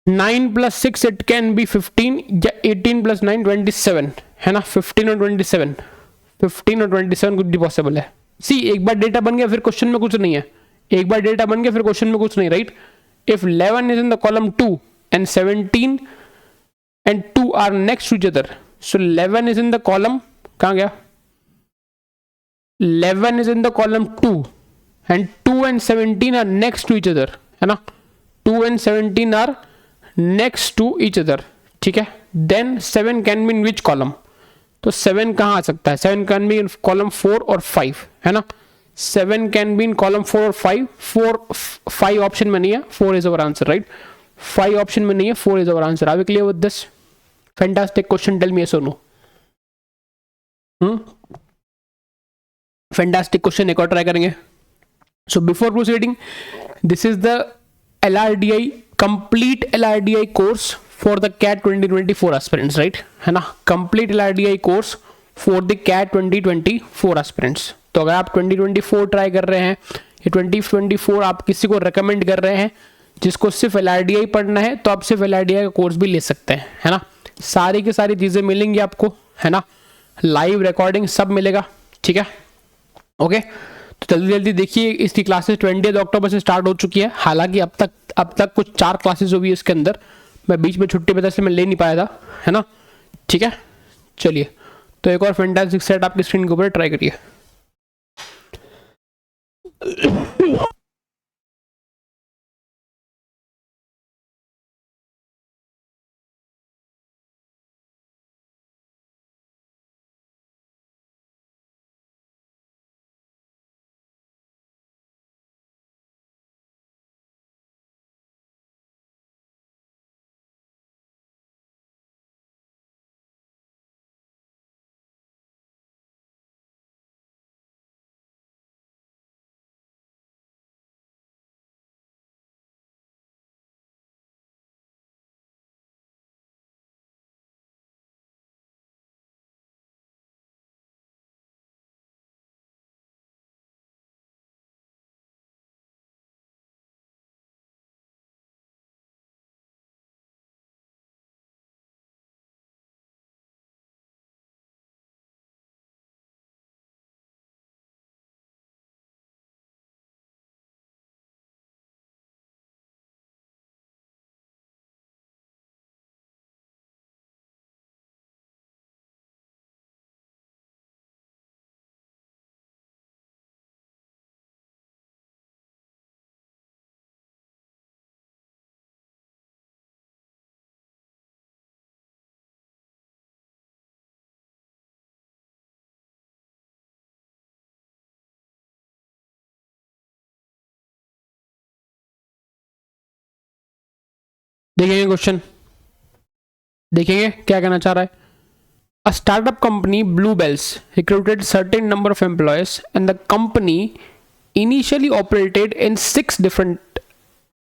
9 plus 6 it can be 15, या 18 plus 9 27, है ना। 15 और 27, 15 और 27 कुछ भी पॉसिबल है। सी एक बार डेटा बन गया फिर क्वेश्चन में कुछ नहीं है, एक बार डेटा बन गया फिर क्वेश्चन में कुछ नहीं, right. If 11 is in the column 2 and 17 and 2 are next to each other, so 11 is in the column, कहाँ गया, 11 is in the column 2 and 2 and 17 are next to each other, है ना। 2 and 17 are next to each other, ठीक है। then 7 can be in which column, तो 7 कहाँ आ सकता है, 7 can be in column 4 और 5, है ना। 7 can be in column 4 और 5, 5 ऑप्शन में नहीं है, 4 is our answer, right। 5 option में नहीं है, 4 is our answer। Are we clear with this? Fantastic question, tell me yes or no। Fantastic question, एक और ट्राई करेंगे। So before proceeding, this is the LRDI complete LRDI course for the CAT 2024 aspirants, right, है ना। complete LRDI course for the CAT 2024 aspirants। तो अगर आप 2024 try कर रहे हैं या 2024 आप किसी को रेकमेंड कर रहे हैं जिसको सिर्फ LRDI पढ़ना है, तो आप सिर्फ LRDI का कोर्स भी ले सकते हैं, है ना। सारी की सारी चीज़ें मिलेंगी आपको, है ना, लाइव रिकॉर्डिंग सब मिलेगा, ठीक है। ओके, तो जल्दी जल्दी देखिए, इसकी क्लासेस 20 अक्टूबर से स्टार्ट हो चुकी है। हालांकि अब तक कुछ 4 क्लासेस हुई है इसके अंदर, मैं बीच में छुट्टी पे था इसलिए मैं ले नहीं पाया था, है ना, ठीक है। चलिए, तो एक और फैंटास्टिक सेट आपकी स्क्रीन के ऊपर ट्राई करिए। देखेंगे क्वेश्चन, देखेंगे क्या कहना चाह रहा है। A startup company, Bluebells, recruited certain number of employees, and the company initially operated in 6 different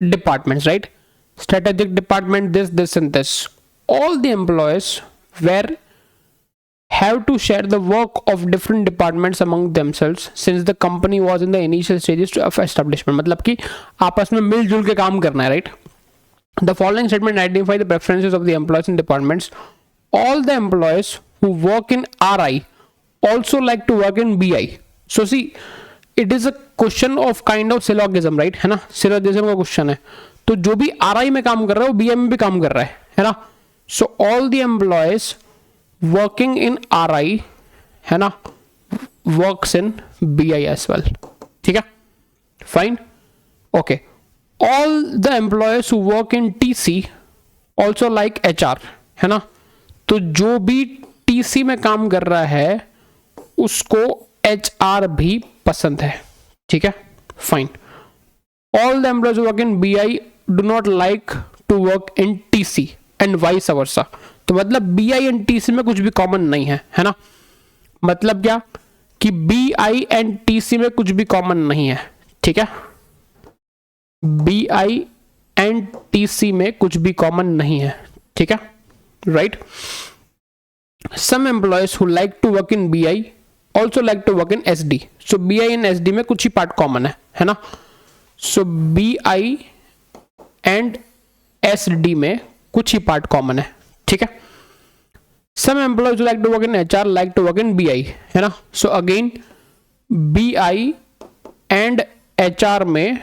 departments, right? Strategic department, this, and this. All the employees have to share the work of different departments among themselves, since the company was in the initial stages of establishment. मतलब कि आपस में मिलजुल के काम करना है, right? The following statement identify the preferences of the employees in departments. All the employees who work in RI also like to work in BI. So see, it is a question of kind of syllogism, right, है ना, syllogism का question है। तो जो भी RI में काम कर रहा है वो BI में भी काम कर रहा है ना। So all the employees working in RI, है ना, works in BI as well, ठीक है, fine, okay. All the employees who work in TC also like HR, है ना, तो जो भी टीसी में काम कर रहा है उसको एचआर भी पसंद है, ठीक है, fine. All the employees work in BI do not like to work in TC and vice versa, तो मतलब बीआई एंड टीसी में कुछ भी कॉमन नहीं है, है ना, मतलब क्या कि बीआई एंड टीसी में कुछ भी कॉमन नहीं है, ठीक है, बीआई एंड टीसी में कुछ भी कॉमन नहीं है, ठीक है, right. Some employees who like to work in BI also like to work in SD, so BI and SD में कुछ ही पार्ट कॉमन है ना, सो बीआई एंड एसडी में कुछ ही पार्ट कॉमन है, ठीक है। Some employees like to work in HR like to work in BI, है ना, so again BI and HR में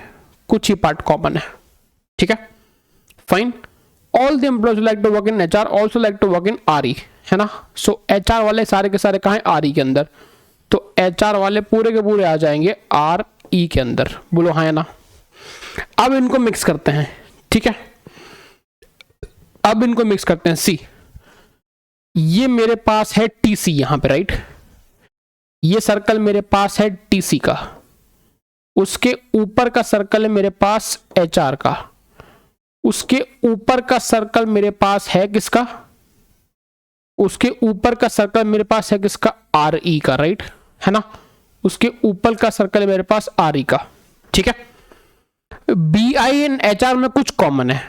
कुछ ही पार्ट कॉमन है, ठीक है, fine. All the employees like to work in HR also like to work in RE, है ना, सो एचआर वाले सारे के सारे कहाँ हैं, आरई के अंदर, तो एचआर वाले पूरे के पूरे आ जाएंगे आरई के अंदर, बोलो हाँ है ना। अब इनको मिक्स करते हैं, ठीक है, अब इनको मिक्स करते हैं। सी, ये मेरे पास है टीसी यहां पे, राइट, ये सर्कल मेरे पास है टीसी का, उसके ऊपर का सर्कल है मेरे पास एचआर का, उसके ऊपर का सर्कल मेरे पास है किसका, उसके ऊपर का सर्कल मेरे पास है किसका, आरई का, राइट, है ना, उसके ऊपर का सर्कल मेरे पास आरई का, ठीक है। बीआई एंड एचआर में कुछ कॉमन है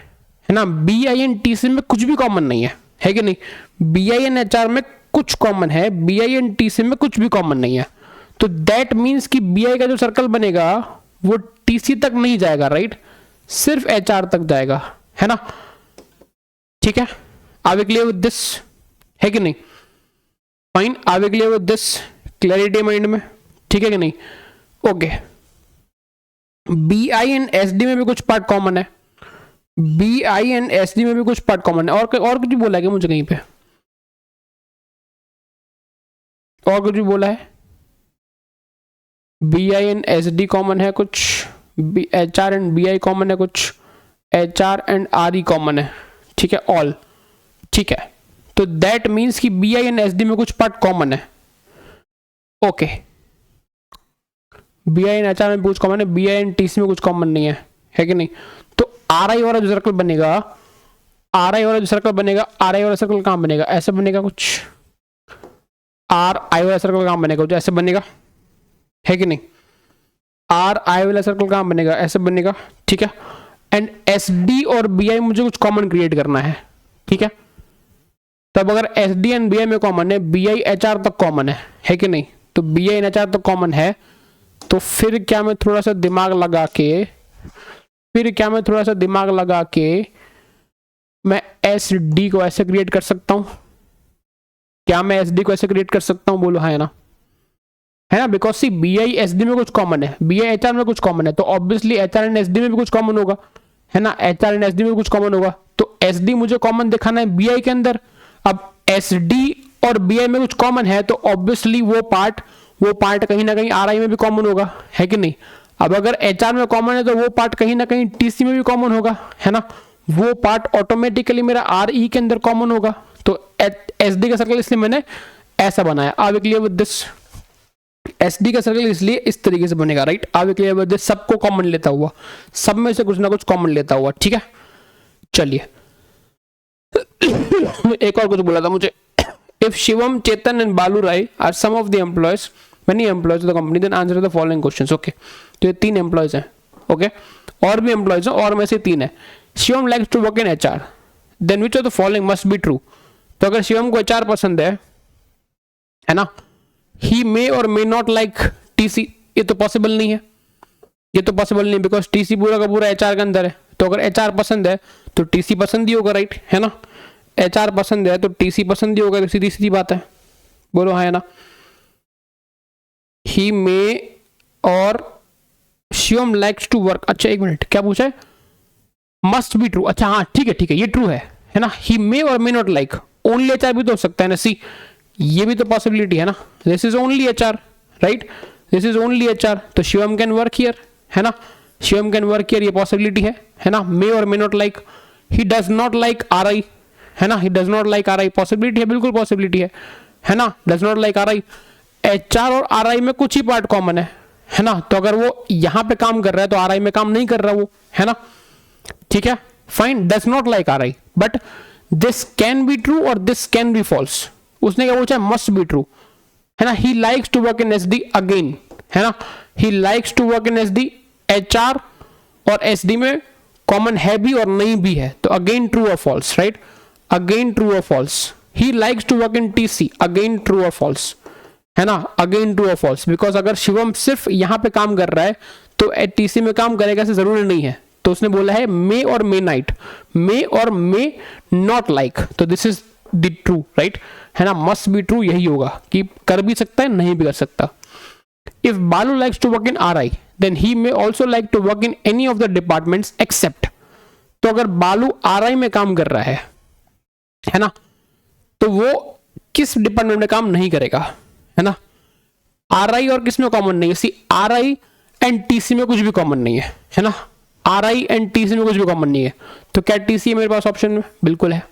ना, बीआई एंड टीसी में कुछ भी कॉमन नहीं है कि नहीं, बीआई एंड एचआर में कुछ कॉमन है, बीआई एंड टीसी में कुछ भी कॉमन नहीं है, तो दैट मींस कि बीआई का जो सर्कल बनेगा वो टीसी तक नहीं जाएगा, राइट, सिर्फ एचआर तक जाएगा, है ना, ठीक है। Are we clear with this, है कि नहीं, fine, are we clear with this, clarity mind में, ठीक है कि नहीं, ओके। बीआई एंड एसडी में भी कुछ पार्ट कॉमन है, बीआई एंड एसडी में भी कुछ पार्ट कॉमन है, और कुछ भी बोला है मुझे कहीं पे, और कुछ भी बोला है, बीआई एंड एसडी कॉमन है कुछ, एचआर एंड बीआई कॉमन है कुछ, एचआर एंड आरई कॉमन है, ठीक है, ऑल, ठीक है, तो दैट मीन्स कि बीआई एंड एसडी में कुछ पार्ट कॉमन है, ओके। बीआई एंड एचआर में कुछ कॉमन है, बीआई एंड टीसी में कुछ कॉमन नहीं है कि नहीं, तो आरआई वाला जो सर्कल बनेगा, आरआई वाला जो सर्कल बनेगा, आरआई वाला सर्कल कहां बनेगा, ऐसे बनेगा कुछ, आर आई वाला सर्कल कहां बनेगा, कुछ ऐसे बनेगा, है कि नहीं, आर आई वाला सर्कल कहां बनेगा, ऐसे बनेगा, ठीक है। एंड एस डी और बी आई मुझे कुछ कॉमन क्रिएट करना है, ठीक है, तब अगर S D and B I में कॉमन है, बी आई एच आर तक कॉमन है कि नहीं, तो B I and H R तक कॉमन है, तो फिर क्या मैं थोड़ा सा दिमाग लगा के मैं एस डी को ऐसे क्रिएट कर सकता हूं, क्या मैं एस डी को ऐसे क्रिएट कर सकता हूं, बोलो हाँ है ना, because see B I S D में कुछ कॉमन है, बी आई एच आर में कुछ कॉमन है, तो obviously H R and S D में भी कुछ कॉमन होगा, है ना, H R and S D में कुछ कॉमन होगा, तो एस डी मुझे कॉमन दिखाना है बी आई के अंदर, अब एस डी और बी आई में कुछ कॉमन है, तो ऑब्वियसली वो पार्ट कहीं ना कहीं आर आई में भी कॉमन होगा, है कि नहीं। अब अगर एच आर में कॉमन है तो वो पार्ट कहीं ना कहीं टीसी में भी कॉमन होगा, है ना, वो पार्ट ऑटोमेटिकली मेरा आर ई के अंदर कॉमन होगा, तो एस डी का सर्कल इसलिए मैंने ऐसा बनाया। Are we clear with this, S D का सर्कल इसलिए इस तरीके से बनेगा, right, are we clear with this, सबको कॉमन लेता हुआ, सब में से कुछ ना कुछ कॉमन लेता हुआ, ठीक है। चलिए एक और कुछ बोला था मुझे, if Shivam, Chetan and Balu Rai are some of the employees, many employees of the company, then answer the following questions, okay। तो ये 3 एम्प्लॉयज हैं, ओके, और भी एम्प्लॉयज हैं, और में से 3 है। Shivam likes to work in HR, then which of the following must be true, तो अगर शिवम को एचआर पसंद है ना, ही मे और मे नॉट लाइक टीसी, ये तो पॉसिबल नहीं है, बिकॉज टीसी पूरा का पूरा एचआर के अंदर है, तो अगर एचआर पसंद है तो टीसी पसंद ही होगा, राइट, है ना, एचआर पसंद है तो टीसी पसंद ही होगा, तो सीधी सीधी बात है, बोलो हाँ है ना। ही मे और शिवम लाइक्स टू वर्क, अच्छा एक मिनट, क्या पूछा है, मस्ट बी ट्रू, अच्छा हाँ ठीक है, ये ट्रू है ना, ही मे और may not like, only HR भी तो हो सकता है ना, सी ये भी तो पॉसिबिलिटी है ना, this is only HR, right, this is only HR, तो शिवम कैन वर्क हियर, है ना, शिवम कैन वर्क हियर, ये पॉसिबिलिटी है ना, मे और may not like, he does not like RI, है ना, he does not like RI, possibility है, बिल्कुल पॉसिबिलिटी है ना, does not like RI। HR और RI में कुछ ही पार्ट कॉमन है ना, तो अगर वो यहां पे काम कर रहा है तो RI में काम नहीं कर रहा वो, है ना, ठीक है, fine, does not like RI, but this can be true और दिस कैन बी फॉल्स। उसने क्या पूछा, मस्ट बी ट्रू, है ना, he likes to work in SD again, है ना, he likes to work in SD, HR और SD में कॉमन है भी और नहीं भी है, तो अगेन ट्रू और फॉल्स, राइट, अगेन ट्रू और false. He likes to work in TC, again true और फॉल्स, है ना, अगेन ट्रू और फॉल्स, बिकॉज अगर शिवम सिर्फ यहां पे काम कर रहा है तो TC में काम करेगा ऐसे जरूरी नहीं है, तो उसने बोला है मे और मे नाइट, मे और मे नॉट लाइक, तो this is the true, right, है ना, मस्ट बी ट्रू यही होगा कि कर भी सकता है नहीं भी कर सकता। If Balu likes to work in RI then he may also like to work in any of the departments except, तो अगर बालू RI में काम कर रहा है ना, तो वो किस डिपार्टमेंट में काम नहीं करेगा, है ना, RI और किस में कॉमन नहीं है, सी RI एंड TC में कुछ भी कॉमन नहीं है ना, RI एंड TC में कुछ भी कॉमन नहीं है, तो क्या TC है मेरे पास ऑप्शन में, बिल्कुल है,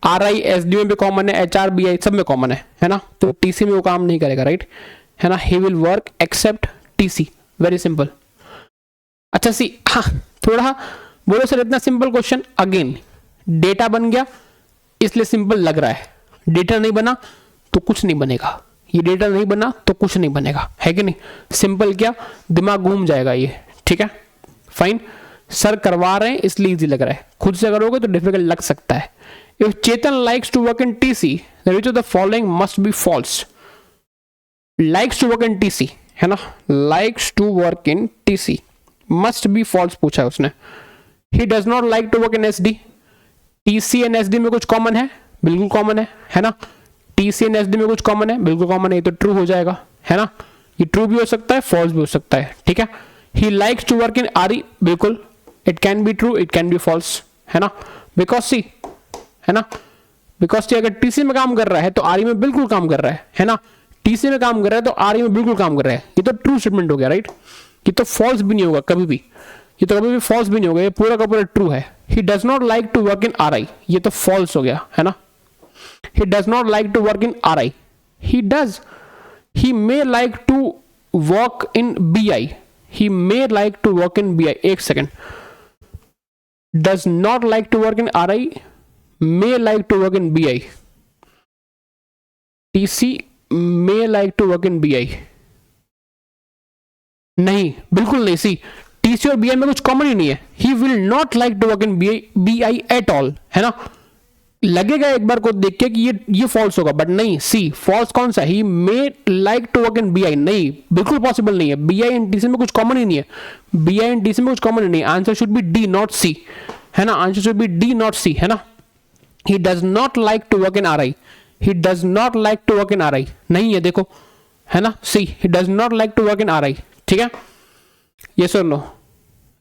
RI SD में भी कॉमन है, HR BI सब में कॉमन है ना, तो TC में वो काम नहीं करेगा, राइट, है ना, he will work except TC, very simple. अच्छा सी, हाँ थोड़ा बोलो सर इतना सिंपल क्वेश्चन, अगेन डेटा बन गया इसलिए सिंपल लग रहा है, डेटा नहीं बना तो कुछ नहीं बनेगा, ये डेटा नहीं बना तो कुछ नहीं बनेगा, है कि नहीं, सिंपल क्या, दिमाग घूम जाएगा ये, ठीक है, फाइन, सर करवा रहे हैं इसलिए इजी लग रहा है, खुद से करोगे तो डिफिकल्ट लग सकता है। If Chetan likes to work in TC then which of the following must be false, likes to work in TC, है ना, likes to work in TC must be false पूछा है उसने। he does not like to work in SD, TC and SD में कुछ common है, बिल्कुल common है ना, TC and SD में कुछ कॉमन है, बिल्कुल कॉमन है, ये तो ट्रू हो जाएगा, है ना, ये ट्रू भी हो सकता है फॉल्स भी हो सकता है, ठीक है। he likes to work in RE, बिल्कुल it can be true it can be false, है ना, because C, है ना, बिकॉज टी अगर TC में काम कर रहा है तो RE में बिल्कुल काम कर रहा है ना, TC में काम कर रहा है तो RE में बिल्कुल काम कर रहा है, ये तो ट्रू स्टेटमेंट हो गया, राइट, ये तो फॉल्स भी नहीं होगा कभी भी, ये तो कभी भी फॉल्स भी नहीं होगा, ये पूरा का पूरा ट्रू है। He does not like to work in RI, ये तो फॉल्स हो गया, है ना, he does not like to work in RI, he does, he may like to work in BI, he may like to work in BI, एक second, does not like to work in RI, may like to work in BI, TC may like to work in BI, नहीं बिल्कुल नहीं, सी TC और BI में कुछ common ही नहीं है, he will not like to work in BI at all, है ना, लगेगा एक बार को देख के कि ये फॉल्स होगा, बट नहीं, सी फॉल्स कौन सा, he may like to work in BI, नहीं बिल्कुल पॉसिबल नहीं है, BI एंड TC में कुछ कॉमन ही नहीं है, BI एंड TC में कुछ कॉमन ही नहीं है, answer should be D not C, है ना, answer should be D not C, है ना। He does not like to work in RI, he does not like to work in RI, नहीं है देखो, है ना, सी he does not like to work in RI, ठीक है, yes or no,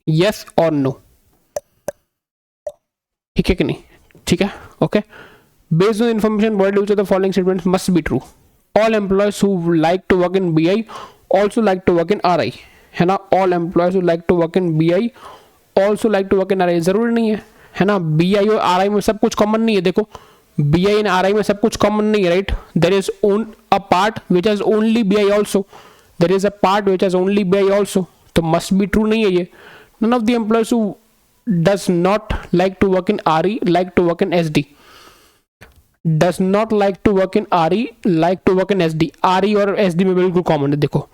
yes or no, ठीक है कि नहीं, ठीक है, okay. Based on information provided, which of the following statements must be true, all employees who like to work in BI also like to work in RI, है ना, all employees who like to work in BI also like to work in RI, जरूरी नहीं है ना, BI और RI में सब कुछ कॉमन नहीं है, देखो BI एंड RI में सब कुछ कॉमन नहीं है, right, there is a part which has only BI also, there is a part which has only BI also, तो मस्ट बी ट्रू नहीं है ये। None of the employees who does not like to work in RE like to work in SD, does not like to work in RE like to work in SD, RE और SD में बिल्कुल common है, देखो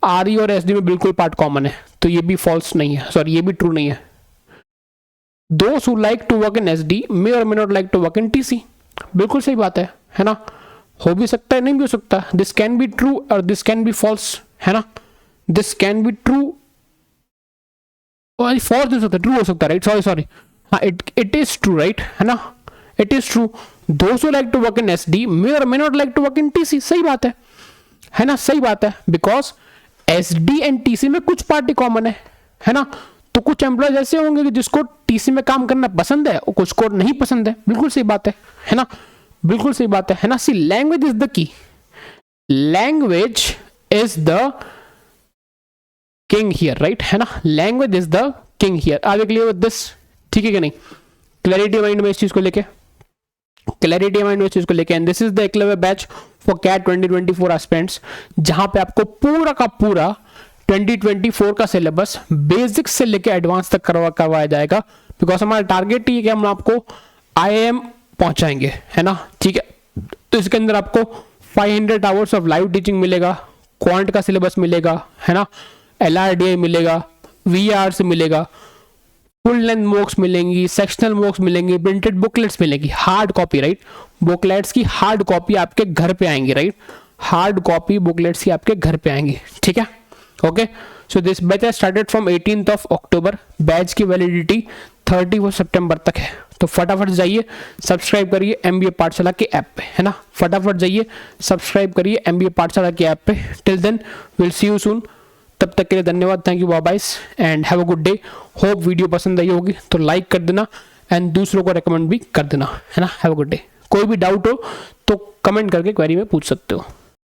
RE और SD में बिल्कुल part common है, तो ये भी फॉल्स नहीं है, सॉरी ये भी ट्रू नहीं है। Those who like to work in SD may or may not like to work in TC, बिल्कुल सही बात है ना, हो भी सकता है नहीं भी हो सकता, दिस कैन बी ट्रू और दिस कैन बी फॉल्स, है ना, दिस कैन बी ट्रू और फॉल्स नहीं हो सकता, ट्रू हो सकता है, राइट, सॉरी हाँ, इट इज ट्रू, राइट, है ना, it is true. Those who like to work in SD may or may not like to work in TC, सही बात है ना, सही बात है, बिकॉज SD एंड TC में कुछ पार्टी कॉमन है ना, तो कुछ एम्प्लॉयज ऐसे होंगे कि जिसको TC में काम करना पसंद है और कुछ को नहीं पसंद है, बिल्कुल सही बात है ना, बिल्कुल सही बात है ना। C language is the key, language is the king here, right, है ना, language is the king here. Are we clear with this? ठीक है कि नहीं? क्लैरिटी माइंड में इस चीज को लेके, क्लैरिटी माइंड में इस चीज को लेके। And this is the Eklavya batch for CAT 2024 aspirants, जहां पे आपको पूरा का पूरा 2024 का सिलेबस बेसिक्स से लेके एडवांस तक करवाया जाएगा, बिकॉज हमारा टारगेट ही है कि हम आपको IIM पहुंचाएंगे, है ना, ठीक है। तो इसके अंदर आपको 500 आवर्स ऑफ लाइव टीचिंग मिलेगा, क्वांट का सिलेबस मिलेगा, है ना, LRDI मिलेगा, VR से मिलेगा, फुल लेंथ मॉक्स मिलेंगी, सेक्शनल मॉक्स मिलेंगी, प्रिंटेड बुकलेट्स मिलेंगी, हार्ड कॉपी, राइट, बुकलेट्स की हार्ड कॉपी आपके घर पे आएंगी, राइट, हार्ड कॉपी बुकलेट्स की आपके घर पे आएंगी, ठीक है। Okay, so this batch has started from 18th of October। Batch की वैलिडिटी 31 सितंबर तक है। तो फटाफट जाइए सब्सक्राइब करिए MBA पाठशाला के ऐप पे, है ना, फटाफट जाइए सब्सक्राइब करिए MBA पाठशाला के ऐप पे। Till then will see you soon, तब तक के लिए धन्यवाद, thank you, bye bye and have a good day. Hope video पसंद आई होगी तो लाइक कर देना एंड दूसरों को रेकमेंड भी कर देना, है ना। Have a good day. कोई भी डाउट हो तो कमेंट करके क्वेरी में पूछ सकते हो।